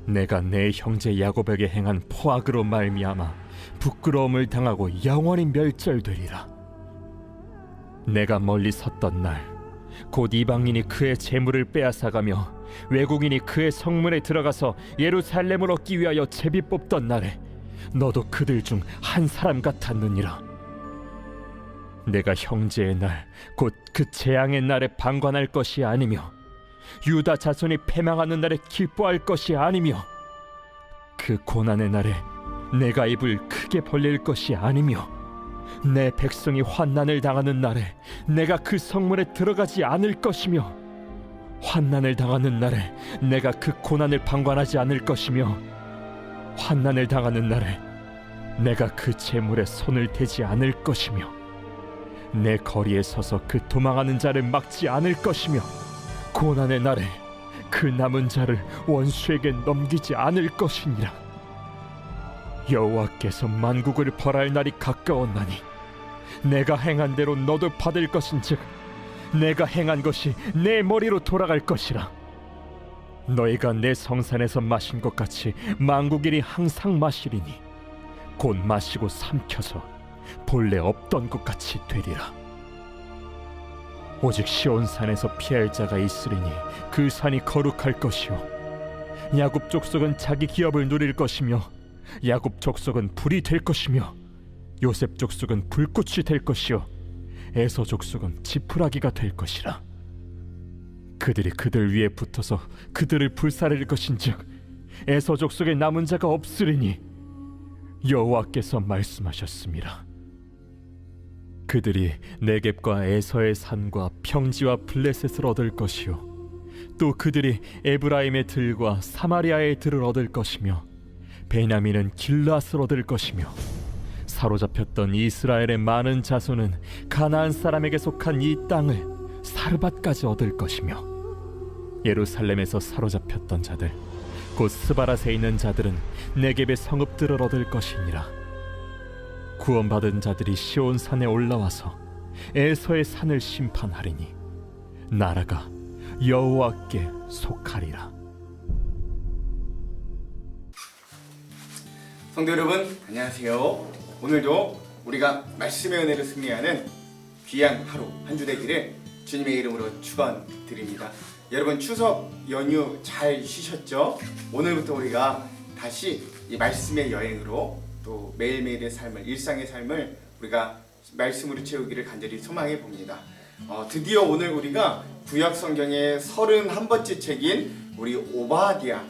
내가 내 형제 야곱에게 행한 포악으로 말미암아 부끄러움을 당하고 영원히 멸절되리라. 내가 멀리 섰던 날 곧 이방인이 그의 재물을 빼앗아가며 외국인이 그의 성문에 들어가서 예루살렘을 얻기 위하여 제비 뽑던 날에 너도 그들 중 한 사람 같았느니라. 내가 형제의 날 곧 그 재앙의 날에 방관할 것이 아니며 유다 자손이 패망하는 날에 기뻐할 것이 아니며 그 고난의 날에 내가 입을 크게 벌릴 것이 아니며 내 백성이 환난을 당하는 날에 내가 그 성문에 들어가지 않을 것이며 환난을 당하는 날에 내가 그 고난을 방관하지 않을 것이며 환난을 당하는 날에 내가 그 재물에 손을 대지 않을 것이며 내 거리에 서서 그 도망하는 자를 막지 않을 것이며 고난의 날에 그 남은 자를 원수에게 넘기지 않을 것이니라. 여호와께서 만국을 벌할 날이 가까웠나니 내가 행한 대로 너도 받을 것인즉 내가 행한 것이 내 머리로 돌아갈 것이라. 너희가 내 성산에서 마신 것 같이 만국인이 항상 마시리니 곧 마시고 삼켜서 본래 없던 것 같이 되리라. 오직 시온산에서 피할 자가 있으리니 그 산이 거룩할 것이요 야곱 족속은 자기 기업을 누릴 것이며 야곱 족속은 불이 될 것이며 요셉 족속은 불꽃이 될 것이요 에서 족속은 지푸라기가 될 것이라. 그들이 그들 위에 붙어서 그들을 불사를 것인즉 에서 족속에 남은 자가 없으리니 여호와께서 말씀하셨습니다. 그들이 네겝과 에서의 산과 평지와 블레셋을 얻을 것이요 또 그들이 에브라임의 들과 사마리아의 들을 얻을 것이며 베냐민은 길앗을 얻을 것이며 사로잡혔던 이스라엘의 많은 자손은 가나안 사람에게 속한 이 땅을 사르밧까지 얻을 것이며 예루살렘에서 사로잡혔던 자들 곧 스바랏에 있는 자들은 네겝의 성읍들을 얻을 것이니라. 구원받은 자들이 시온산에 올라와서 에서의 산을 심판하리니 나라가 여호와께 속하리라. 성도 여러분 안녕하세요. 오늘도 우리가 말씀의 은혜로 승리하는 귀한 하루 한 주 되기를 주님의 이름으로 축원드립니다. 여러분 추석 연휴 잘 쉬셨죠? 오늘부터 우리가 다시 이 말씀의 여행으로 또 매일매일의 삶을 일상의 삶을 우리가 말씀으로 채우기를 간절히 소망해 봅니다. 드디어 오늘 우리가 구약 성경의 31번째 책인 우리 오바댜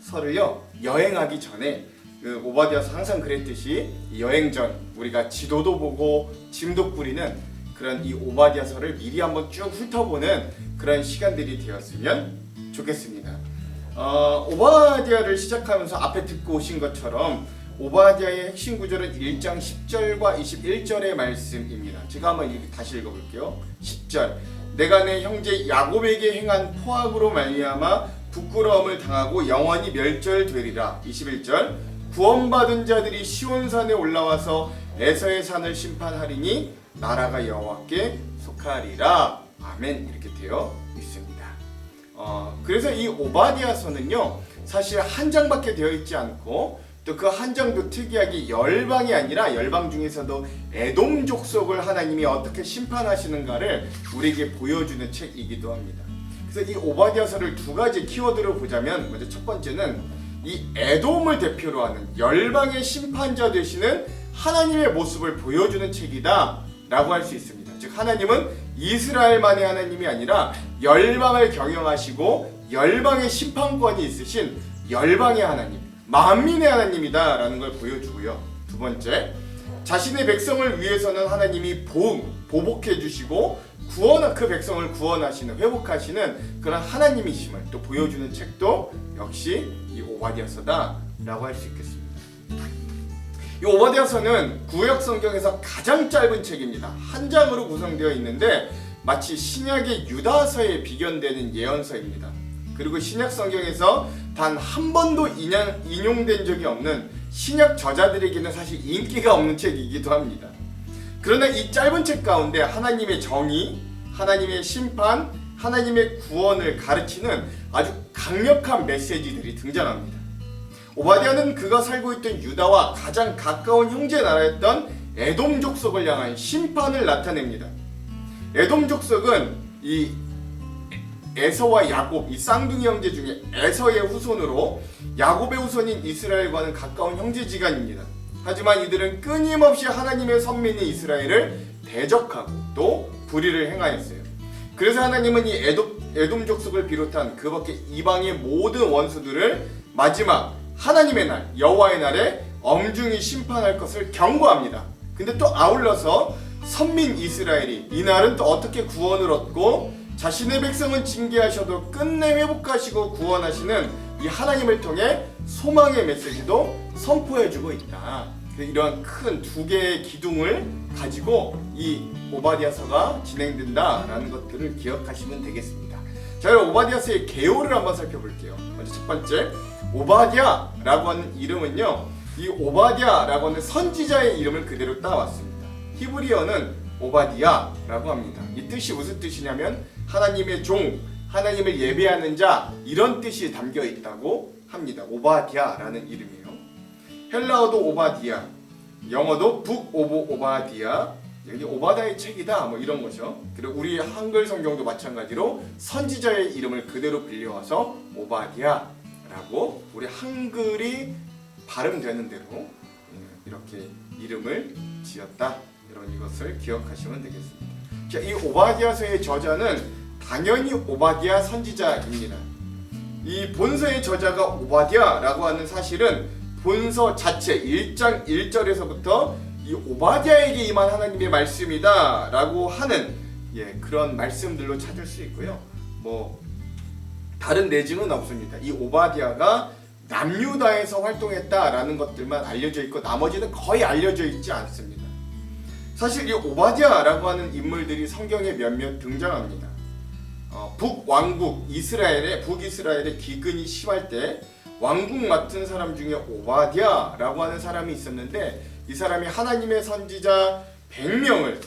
서를요 여행하기 전에 그 오바댜서 항상 그랬듯이 여행 전 우리가 지도도 보고 짐도 꾸리는 그런 이 오바댜서를 미리 한번 쭉 훑어보는 그런 시간들이 되었으면 좋겠습니다. 오바댜를 시작하면서 앞에 듣고 오신 것처럼 오바댜의 핵심 구절은 1장 10절과 21절의 말씀입니다. 제가 한번 다시 읽어볼게요. 10절 내가 내 형제 야곱에게 행한 포악으로 말미암아 부끄러움을 당하고 영원히 멸절되리라. 21절 구원받은 자들이 시온산에 올라와서 에서의 산을 심판하리니 나라가 여호와께 속하리라. 아멘. 이렇게 되어 있습니다. 그래서 이 오바댜서는요 사실 한 장밖에 되어 있지 않고 또 그 한 장도 특이하게 열방이 아니라 열방 중에서도 에돔 족속을 하나님이 어떻게 심판하시는가를 우리에게 보여주는 책이기도 합니다. 그래서 이 오바댜서를 두 가지 키워드로 보자면 먼저 첫 번째는 이 에돔을 대표로 하는 열방의 심판자 되시는 하나님의 모습을 보여주는 책이다 라고 할 수 있습니다. 즉 하나님은 이스라엘만의 하나님이 아니라 열방을 경영하시고 열방의 심판권이 있으신 열방의 하나님, 만민의 하나님이다 라는 걸 보여주고요. 두 번째, 자신의 백성을 위해서는 하나님이 보복해 주시고 그 백성을 구원하시는, 회복하시는 그런 하나님이심을 또 보여주는 책도 역시 이 오바댜서다 라고 할 수 있겠습니다. 이 오바댜서는 구약 성경에서 가장 짧은 책입니다. 한 장으로 구성되어 있는데 마치 신약의 유다서에 비견되는 예언서입니다. 그리고 신약 성경에서 단 한 번도 인용된 적이 없는 신약 저자들에게는 사실 인기가 없는 책이기도 합니다. 그러나 이 짧은 책 가운데 하나님의 정의, 하나님의 심판, 하나님의 구원을 가르치는 아주 강력한 메시지들이 등장합니다. 오바댜는 그가 살고 있던 유다와 가장 가까운 형제 나라였던 에돔 족속을 향한 심판을 나타냅니다. 에돔 족속은 이 에서와 야곱, 이 쌍둥이 형제 중에 에서의 후손으로 야곱의 후손인 이스라엘과는 가까운 형제지간입니다. 하지만 이들은 끊임없이 하나님의 선민인 이스라엘을 대적하고 또 불의를 행하였어요. 그래서 하나님은 이 에돔 족속을 비롯한 그 밖에 이방의 모든 원수들을 마지막 하나님의 날, 여호와의 날에 엄중히 심판할 것을 경고합니다. 근데 또 아울러서 선민 이스라엘이 이 날은 또 어떻게 구원을 얻고 자신의 백성은 징계하셔도 끝내 회복하시고 구원하시는 이 하나님을 통해 소망의 메시지도 선포해주고 있다. 이러한 큰 두 개의 기둥을 가지고 이 오바댜서가 진행된다라는 것들을 기억하시면 되겠습니다. 자, 그럼 오바댜서의 개요를 한번 살펴볼게요. 먼저 첫 번째, 오바댜라고 하는 이름은요, 이 오바댜라고 하는 선지자의 이름을 그대로 따왔습니다. 히브리어는 오바디야라고 합니다. 이 뜻이 무슨 뜻이냐면 하나님의 종, 하나님을 예배하는 자, 이런 뜻이 담겨 있다고 합니다. 오바댜라는 이름이에요. 헬라어도 오바디야, 영어도 북 오브 오바디야, 여기 오바다의 책이다, 뭐 이런 거죠. 그리고 우리 한글 성경도 마찬가지로 선지자의 이름을 그대로 빌려와서 오바댜라고 우리 한글이 발음되는 대로 이렇게 이름을 지었다. 이런 이것을 기억하시면 되겠습니다. 자, 이 오바댜서의 저자는 당연히 오바댜 선지자입니다. 이 본서의 저자가 오바댜라고 하는 사실은 본서 자체 1장 1절에서부터 이 오바댜에게 임한 하나님의 말씀이다 라고 하는 그런 말씀들로 찾을 수 있고요. 뭐 다른 내증은 없습니다. 이 오바댜가 남유다에서 활동했다라는 것들만 알려져 있고 나머지는 거의 알려져 있지 않습니다. 사실 이 오바댜라고 하는 인물들이 성경에 몇몇 등장합니다. 북왕국 북이스라엘의 기근이 심할 때 왕국 맡은 사람 중에 오바댜라고 하는 사람이 있었는데 이 사람이 하나님의 선지자 100명을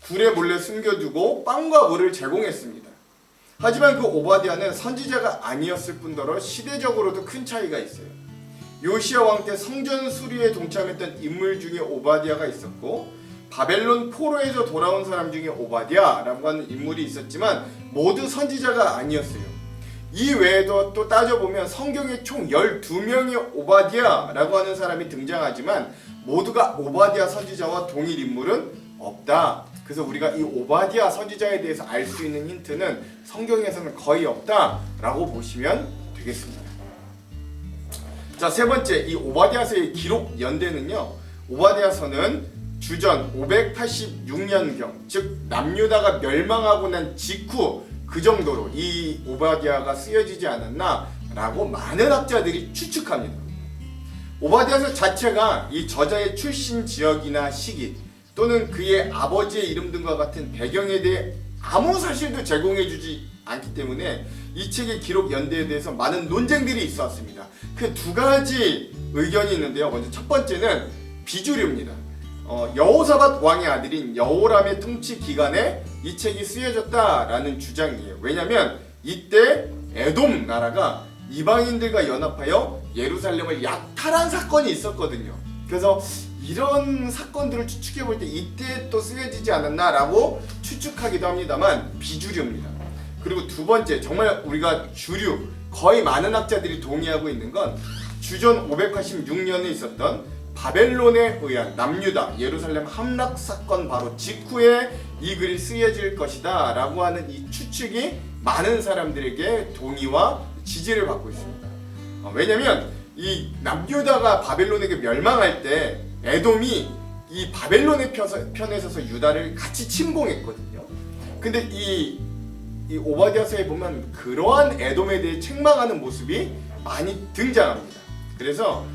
굴에 몰래 숨겨두고 빵과 물을 제공했습니다. 하지만 그 오바댜는 선지자가 아니었을 뿐더러 시대적으로도 큰 차이가 있어요. 요시야 왕 때 성전 수리에 동참했던 인물 중에 오바댜가 있었고 바벨론 포로에서 돌아온 사람 중에 오바댜라고 하는 인물이 있었지만 모두 선지자가 아니었어요. 이 외에도 또 따져보면 성경에 총 12명의 오바댜라고 하는 사람이 등장하지만 모두가 오바댜 선지자와 동일 인물은 없다. 그래서 우리가 이 오바댜 선지자에 대해서 알 수 있는 힌트는 성경에서는 거의 없다라고 보시면 되겠습니다. 자, 세 번째, 이 오바댜서의 기록 연대는요, 오바댜서는 주전 586년경, 즉 남유다가 멸망하고 난 직후 그 정도로 이 오바댜가 쓰여지지 않았나 라고 많은 학자들이 추측합니다. 오바댜서 자체가 이 저자의 출신 지역이나 시기 또는 그의 아버지의 이름 등과 같은 배경에 대해 아무 사실도 제공해주지 않기 때문에 이 책의 기록 연대에 대해서 많은 논쟁들이 있었습니다. 그 두 가지 의견이 있는데요. 먼저 첫 번째는 비주류입니다. 여호사밧 왕의 아들인 여호람의 통치 기간에 이 책이 쓰여졌다라는 주장이에요. 왜냐하면 이때 에돔 나라가 이방인들과 연합하여 예루살렘을 약탈한 사건이 있었거든요. 그래서 이런 사건들을 추측해 볼 때 이때 또 쓰여지지 않았나라고 추측하기도 합니다만 비주류입니다. 그리고 두 번째, 정말 우리가 주류, 거의 많은 학자들이 동의하고 있는 건 주전 586년에 있었던 바벨론에 의한 남유다 예루살렘 함락 사건 바로 직후에 이 글이 쓰여질 것이다 라고 하는 이 추측이 많은 사람들에게 동의와 지지를 받고 있습니다. 왜냐면 이 남유다가 바벨론에게 멸망할 때 에돔이 이 바벨론의 편에 서서 유다를 같이 침공했거든요. 근데 이 오바댜서에 보면 그러한 에돔에 대해 책망하는 모습이 많이 등장합니다. 그래서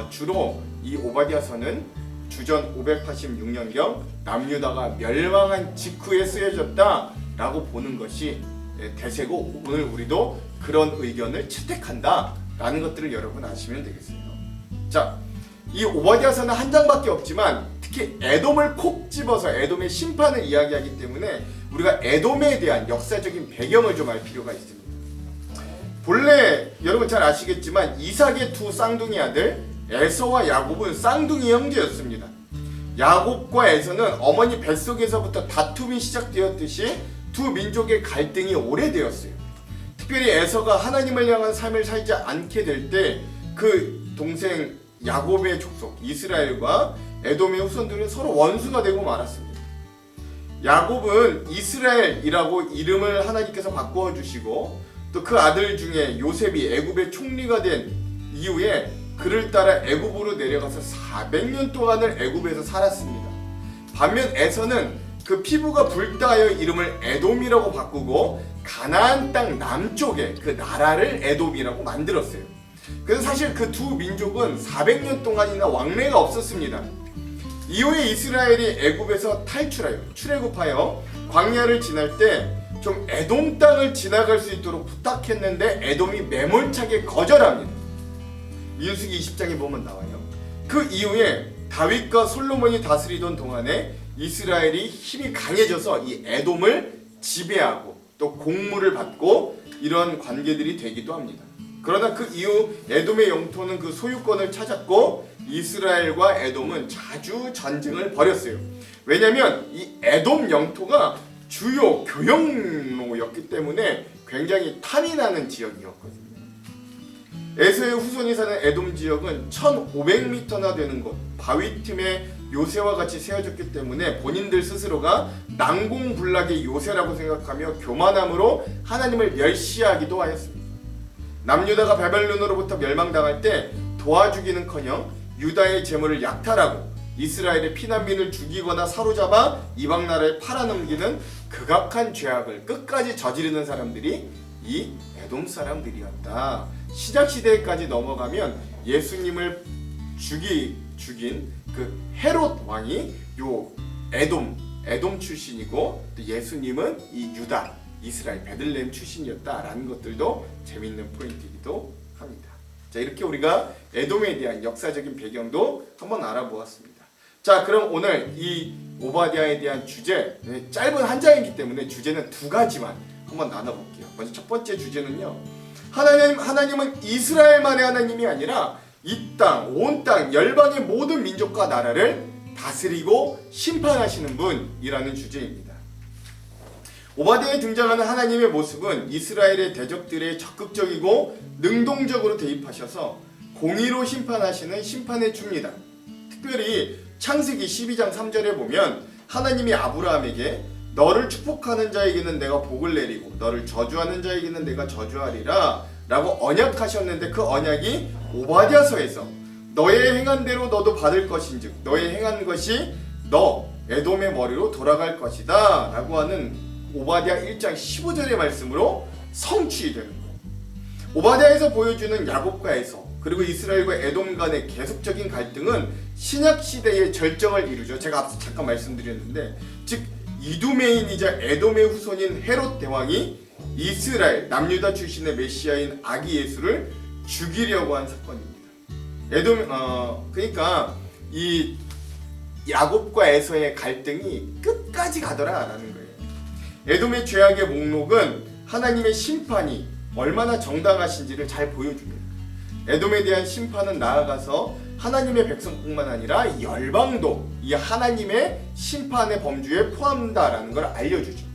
주로 이 오바댜서는 주전 586년경 남유다가 멸망한 직후에 쓰여졌다라고 보는 것이 대세고 오늘 우리도 그런 의견을 채택한다라는 것들을 여러분 아시면 되겠어요. 자, 이 오바댜서는 한 장밖에 없지만 특히 에돔을 콕 집어서 에돔의 심판을 이야기하기 때문에 우리가 에돔에 대한 역사적인 배경을 좀 알 필요가 있습니다. 본래 여러분 잘 아시겠지만 이삭의 두 쌍둥이 아들 에서와 야곱은 쌍둥이 형제였습니다. 야곱과 에서는 어머니 뱃속에서부터 다툼이 시작되었듯이 두 민족의 갈등이 오래되었어요. 특별히 에서가 하나님을 향한 삶을 살지 않게 될 때 그 동생 야곱의 족속 이스라엘과 에돔의 후손들은 서로 원수가 되고 말았습니다. 야곱은 이스라엘이라고 이름을 하나님께서 바꾸어 주시고 또 그 아들 중에 요셉이 애굽의 총리가 된 이후에 그를 따라 애굽으로 내려가서 400년 동안을 애굽에서 살았습니다. 반면 에서는 그 피부가 붉다 하여 이름을 에돔이라고 바꾸고 가나안 땅 남쪽에 그 나라를 에돔이라고 만들었어요. 그래서 사실 그 두 민족은 400년 동안이나 왕래가 없었습니다. 이후에 이스라엘이 애굽에서 탈출하여 출애굽하여 광야를 지날 때 좀 에돔 땅을 지나갈 수 있도록 부탁했는데 에돔이 매몰차게 거절합니다. 민수기 20장에 보면 나와요. 그 이후에 다윗과 솔로몬이 다스리던 동안에 이스라엘이 힘이 강해져서 이 에돔을 지배하고 또 공물을 받고 이런 관계들이 되기도 합니다. 그러나 그 이후 에돔의 영토는 그 소유권을 찾았고 이스라엘과 에돔은 자주 전쟁을 벌였어요. 왜냐하면 이 에돔 영토가 주요 교역로였기 때문에 굉장히 탐이 나는 지역이었거든요. 에서의 후손이 사는 에돔 지역은 1500m나 되는 곳 바위 틈에 요새와 같이 세워졌기 때문에 본인들 스스로가 난공불락의 요새라고 생각하며 교만함으로 하나님을 멸시하기도 하였습니다. 남유다가 바벨론으로부터 멸망당할 때 도와주기는커녕 유다의 재물을 약탈하고 이스라엘의 피난민을 죽이거나 사로잡아 이방 나라에 팔아넘기는 극악한 죄악을 끝까지 저지르는 사람들이 이 에돔 사람들이었다. 시작시대까지 넘어가면 예수님을 죽인 그 헤롯 왕이 요 에돔 출신이고 또 예수님은 이 유다 이스라엘 베들레헴 출신이었다라는 것들도 재밌는 포인트이기도 합니다. 자, 이렇게 우리가 에돔에 대한 역사적인 배경도 한번 알아보았습니다. 자, 그럼 오늘 이 오바댜에 대한 주제, 짧은 한 장이기 때문에 주제는 두 가지만 한번 나눠볼게요. 먼저 첫 번째 주제는요, 하나님은 이스라엘만의 하나님이 아니라 이 땅, 온 땅, 열방의 모든 민족과 나라를 다스리고 심판하시는 분이라는 주제입니다. 오바댜에 등장하는 하나님의 모습은 이스라엘의 대적들에 적극적이고 능동적으로 대입하셔서 공의로 심판하시는 심판의 주입니다. 특별히 창세기 12장 3절에 보면 하나님이 아브라함에게 너를 축복하는 자에게는 내가 복을 내리고 너를 저주하는 자에게는 내가 저주하리라 라고 언약하셨는데 그 언약이 오바댜서에서 너의 행한 대로 너도 받을 것인즉 너의 행한 것이 너 에돔의 머리로 돌아갈 것이다 라고 하는 오바댜 1장 15절의 말씀으로 성취되는 거예요. 오바댜에서 보여주는 야곱과 에서 그리고 이스라엘과 에돔 간의 계속적인 갈등은 신약시대의 절정을 이루죠. 제가 앞서 잠깐 말씀드렸는데 즉 이두메인이자 에돔의 후손인 헤롯 대왕이 이스라엘 남유다 출신의 메시아인 아기 예수를 죽이려고 한 사건입니다. 그러니까 이 야곱과 에서의 갈등이 끝까지 가더라라는 거예요. 에돔의 죄악의 목록은 하나님의 심판이 얼마나 정당하신지를 잘 보여줍니다. 에돔에 대한 심판은 나아가서 하나님의 백성뿐만 아니라 열방도 이 하나님의 심판의 범주에 포함된다라는 걸 알려주죠.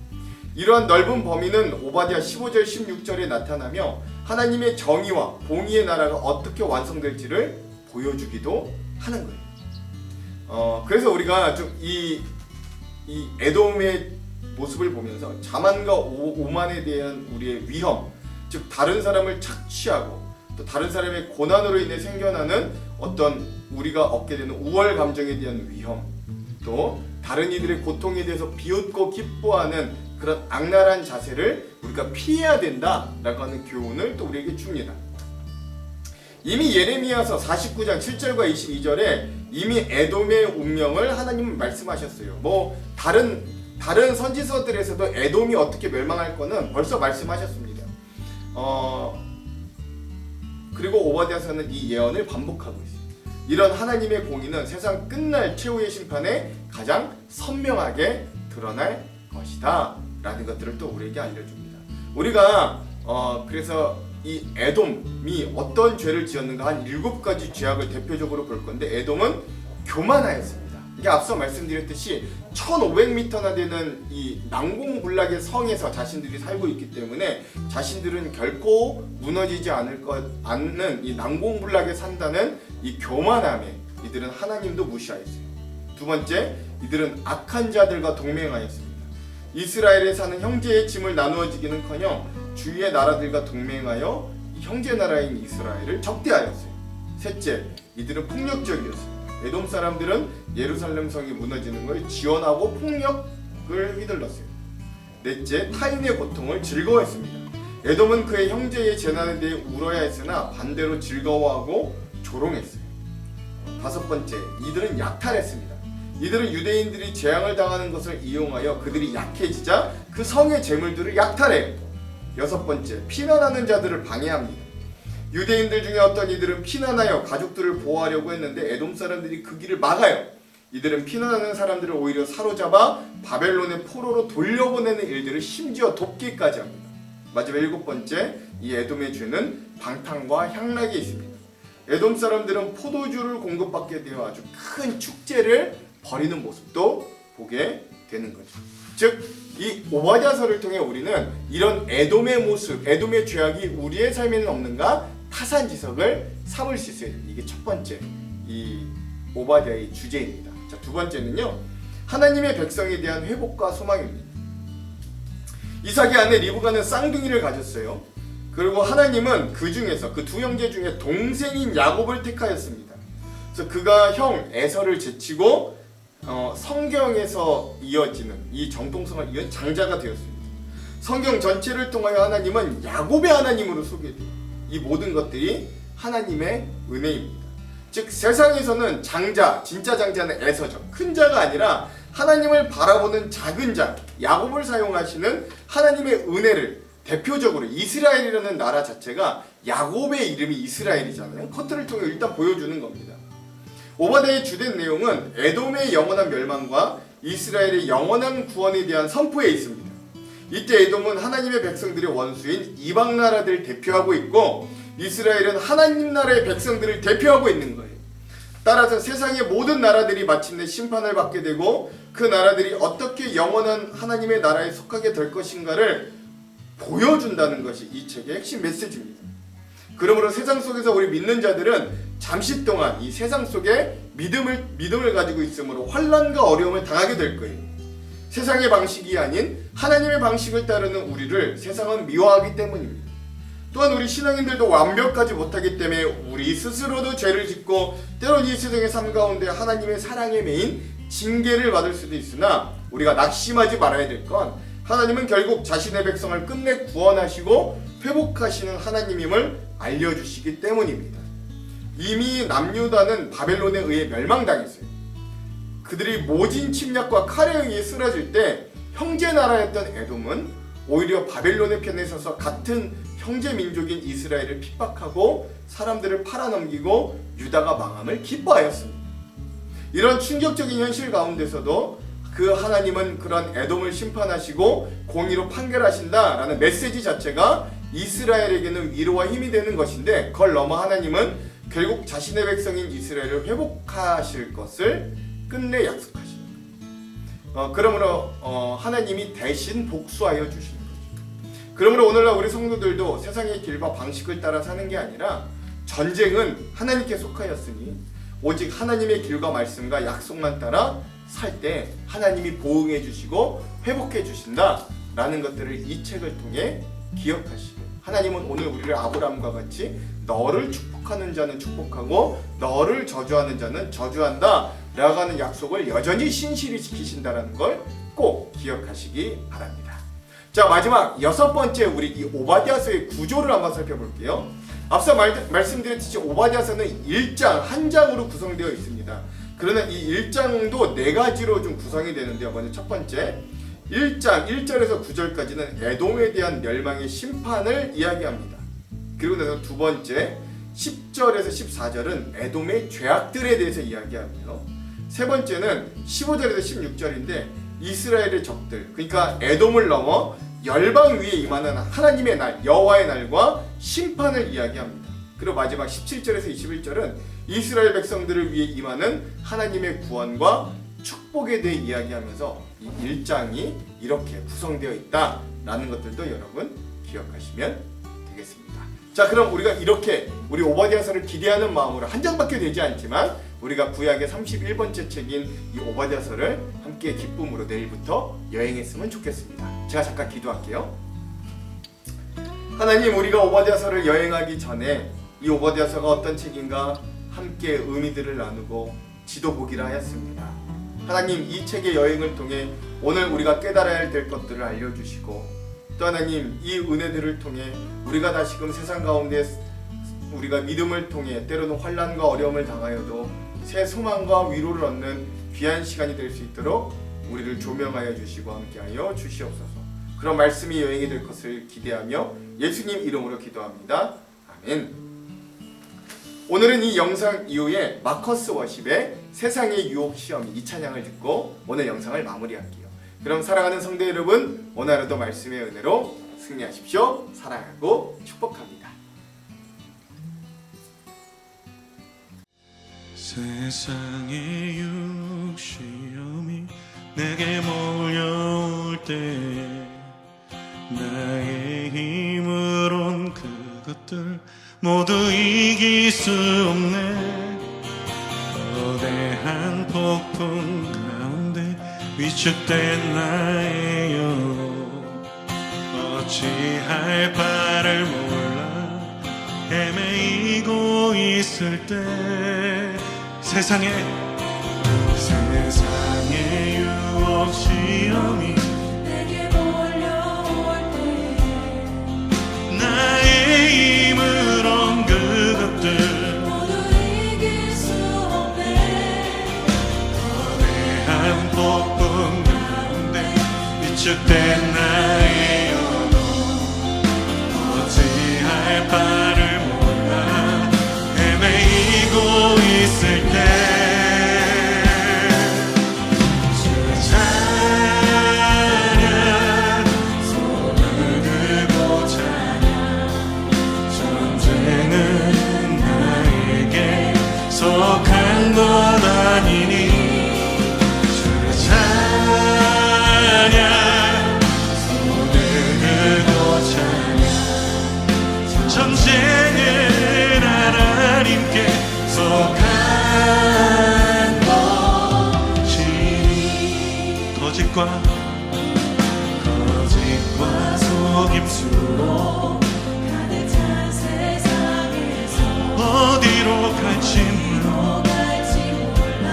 이러한 넓은 범위는 오바댜 15절 16절에 나타나며 하나님의 정의와 공의의 나라가 어떻게 완성될지를 보여주기도 하는 거예요. 그래서 우리가 좀 이 에돔의 모습을 보면서 자만과 오만에 대한 우리의 위험, 즉 다른 사람을 착취하고 또 다른 사람의 고난으로 인해 생겨나는 어떤 우리가 얻게 되는 우월 감정에 대한 위험, 또 다른 이들의 고통에 대해서 비웃고 기뻐하는 그런 악랄한 자세를 우리가 피해야 된다라고 하는 교훈을 또 우리에게 줍니다. 이미 예레미야서 49장 7절과 22절에 이미 에돔의 운명을 하나님은 말씀하셨어요. 뭐 다른 선지서들에서도 에돔이 어떻게 멸망할 거는 벌써 말씀하셨습니다. 그리고 오바댜서는 이 예언을 반복하고 있습니다. 이런 하나님의 공의는 세상 끝날 최후의 심판에 가장 선명하게 드러날 것이다 라는 것들을 또 우리에게 알려줍니다. 우리가 그래서 이 에돔이 어떤 죄를 지었는가 한 7가지 죄악을 대표적으로 볼 건데, 에돔은 교만하였습니다. 이게 앞서 말씀드렸듯이 1500m나 되는 이 난공불락의 성에서 자신들이 살고 있기 때문에 자신들은 결코 무너지지 않는 이 난공불락에 산다는 이 교만함에 이들은 하나님도 무시하였어요. 두 번째, 이들은 악한 자들과 동맹하였습니다. 이스라엘에 사는 형제의 짐을 나누어지기는커녕 주위의 나라들과 동맹하여 형제 나라인 이스라엘을 적대하였어요. 셋째, 이들은 폭력적이었어요. 에돔 사람들은 예루살렘 성이 무너지는 걸 지원하고 폭력을 휘둘렀어요. 넷째, 타인의 고통을 즐거워했습니다. 에돔은 그의 형제의 재난에 대해 울어야 했으나 반대로 즐거워하고 조롱했어요. 다섯 번째, 이들은 약탈했습니다. 이들은 유대인들이 재앙을 당하는 것을 이용하여 그들이 약해지자 그 성의 재물들을 약탈해요. 여섯 번째, 피난하는 자들을 방해합니다. 유대인들 중에 어떤 이들은 피난하여 가족들을 보호하려고 했는데 에돔 사람들이 그 길을 막아요. 이들은 피난하는 사람들을 오히려 사로잡아 바벨론의 포로로 돌려보내는 일들을 심지어 돕기까지 합니다. 마지막 일곱 번째, 이 에돔의 죄는 방탕과 향락에 있습니다. 에돔 사람들은 포도주를 공급받게 되어 아주 큰 축제를 벌이는 모습도 보게 되는 거죠. 즉, 이 오바댜서를 통해 우리는 이런 에돔의 모습, 에돔의 죄악이 우리의 삶에는 없는가 타산지석을 삼을 수 있어요. 이게 첫 번째 이 오바댜의 주제입니다. 자, 두 번째는요, 하나님의 백성에 대한 회복과 소망입니다. 이삭의 아내 리브가는 쌍둥이를 가졌어요. 그리고 하나님은 그 중에서 그 두 형제 중에 동생인 야곱을 택하였습니다. 그래서 그가 형 에서를 제치고 성경에서 이어지는 이 정통성을 이은 장자가 되었습니다. 성경 전체를 통하여 하나님은 야곱의 하나님으로 소개돼요. 이 모든 것들이 하나님의 은혜입니다. 즉, 세상에서는 장자, 진짜 장자는 에서죠. 큰 자가 아니라 하나님을 바라보는 작은 자, 야곱을 사용하시는 하나님의 은혜를 대표적으로 이스라엘이라는 나라 자체가 야곱의 이름이 이스라엘이잖아요. 커트를 통해 일단 보여주는 겁니다. 오바댜의 주된 내용은 에돔의 영원한 멸망과 이스라엘의 영원한 구원에 대한 선포에 있습니다. 이때 에돔은 하나님의 백성들의 원수인 이방 나라들을 대표하고 있고 이스라엘은 하나님 나라의 백성들을 대표하고 있는 거예요. 따라서 세상의 모든 나라들이 마침내 심판을 받게 되고 그 나라들이 어떻게 영원한 하나님의 나라에 속하게 될 것인가를 보여준다는 것이 이 책의 핵심 메시지입니다. 그러므로 세상 속에서 우리 믿는 자들은 잠시 동안 이 세상 속에 믿음을 가지고 있으므로 환난과 어려움을 당하게 될 거예요. 세상의 방식이 아닌 하나님의 방식을 따르는 우리를 세상은 미워하기 때문입니다. 또한 우리 신앙인들도 완벽하지 못하기 때문에 우리 스스로도 죄를 짓고 때론 이 세상의 삶 가운데 하나님의 사랑에 매인 징계를 받을 수도 있으나 우리가 낙심하지 말아야 될 건 하나님은 결국 자신의 백성을 끝내 구원하시고 회복하시는 하나님임을 알려주시기 때문입니다. 이미 남유다는 바벨론에 의해 멸망당했어요. 그들이 모진 침략과 칼에 의해 쓰러질 때 형제 나라였던 에돔은 오히려 바벨론의 편에 서서 같은 형제 민족인 이스라엘을 핍박하고 사람들을 팔아넘기고 유다가 망함을 기뻐하였습니다. 이런 충격적인 현실 가운데서도 그 하나님은 그런 에돔을 심판하시고 공의로 판결하신다라는 메시지 자체가 이스라엘에게는 위로와 힘이 되는 것인데, 그걸 넘어 하나님은 결국 자신의 백성인 이스라엘을 회복하실 것을 끝내 약속하십니다. 그러므로 하나님이 대신 복수하여 주시는 거죠. 그러므로 오늘날 우리 성도들도 세상의 길과 방식을 따라 사는 게 아니라 전쟁은 하나님께 속하였으니 오직 하나님의 길과 말씀과 약속만 따라 살 때 하나님이 보응해 주시고 회복해 주신다라는 것들을 이 책을 통해 기억하시고, 하나님은 오늘 우리를 아브라함과 같이 너를 축복하는 자는 축복하고 너를 저주하는 자는 저주한다 라고 하는 약속을 여전히 신실히 지키신다는 걸 꼭 기억하시기 바랍니다. 자, 마지막 여섯 번째 우리 이 오바댜서의 구조를 한번 살펴볼게요. 앞서 말씀드렸듯이 오바댜서는 1장 한 장으로 구성되어 있습니다. 그러나 이 1장도 네 가지로 좀 구성이 되는데요. 먼저 첫 번째 1장 1절에서 9절까지는 에돔에 대한 멸망의 심판을 이야기합니다. 그리고 나서 두 번째 10절에서 14절은 에돔의 죄악들에 대해서 이야기하고요. 세 번째는 15절에서 16절인데 이스라엘의 적들, 그러니까 에돔을 넘어 열방 위에 임하는 하나님의 날, 여호와의 날과 심판을 이야기합니다. 그리고 마지막 17절에서 21절은 이스라엘 백성들을 위해 임하는 하나님의 구원과 축복에 대해 이야기하면서 이 1장이 이렇게 구성되어 있다라는 것들도 여러분 기억하시면 되겠습니다. 자, 그럼 우리가 이렇게 우리 오바댜서를 기대하는 마음으로 한 장밖에 되지 않지만 우리가 구약의 31번째 책인 이 오바댜서를 함께 기쁨으로 내일부터 여행했으면 좋겠습니다. 제가 잠깐 기도할게요. 하나님, 우리가 오바댜서를 여행하기 전에 이 오바댜서가 어떤 책인가 함께 의미들을 나누고 지도 보기를 하였습니다. 하나님, 이 책의 여행을 통해 오늘 우리가 깨달아야 될 것들을 알려주시고 또 하나님, 이 은혜들을 통해 우리가 다시금 세상 가운데 우리가 믿음을 통해 때로는 환난과 어려움을 당하여도 새 소망과 위로를 얻는 귀한 시간이 될 수 있도록 우리를 조명하여 주시고 함께하여 주시옵소서. 그런 말씀이 여행이 될 것을 기대하며 예수님 이름으로 기도합니다. 아멘. 오늘은 이 영상 이후에 마커스 워십의 세상의 유혹 시험이 이 찬양을 듣고 오늘 영상을 마무리할게요. 그럼 사랑하는 성도 여러분, 오늘 하루도 말씀의 은혜로 승리하십시오. 사랑하고 축복합니다. 세상의 유혹 시험이 내게 몰려올 때 나의 힘으론 그것들 모두 이길 수 없네. 거대한 폭풍 가운데 위축된 나의 영, 어찌할 바를 몰라 헤매이고 있을 때 세상의 유혹 시험이 내게 몰려올 때 나의 힘으론 그것들 모두 이길 수 없네. 거대한 폭풍 가운데 위축된 나의 영혼, 어찌할 바를 몰라 헤매이고 있을 때 찬양, 손을 들고 찬양, 전쟁은 나에게 속한 것 아니니 찬양, 손을 들고 찬양, 전쟁은 하나님께 속한 것이니 거짓과 속임수로 가득 찬 세상에서 어디로 갈지 몰라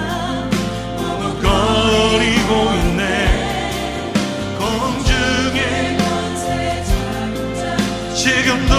머뭇거리고 있네. 공중에 권세 잡자 지금도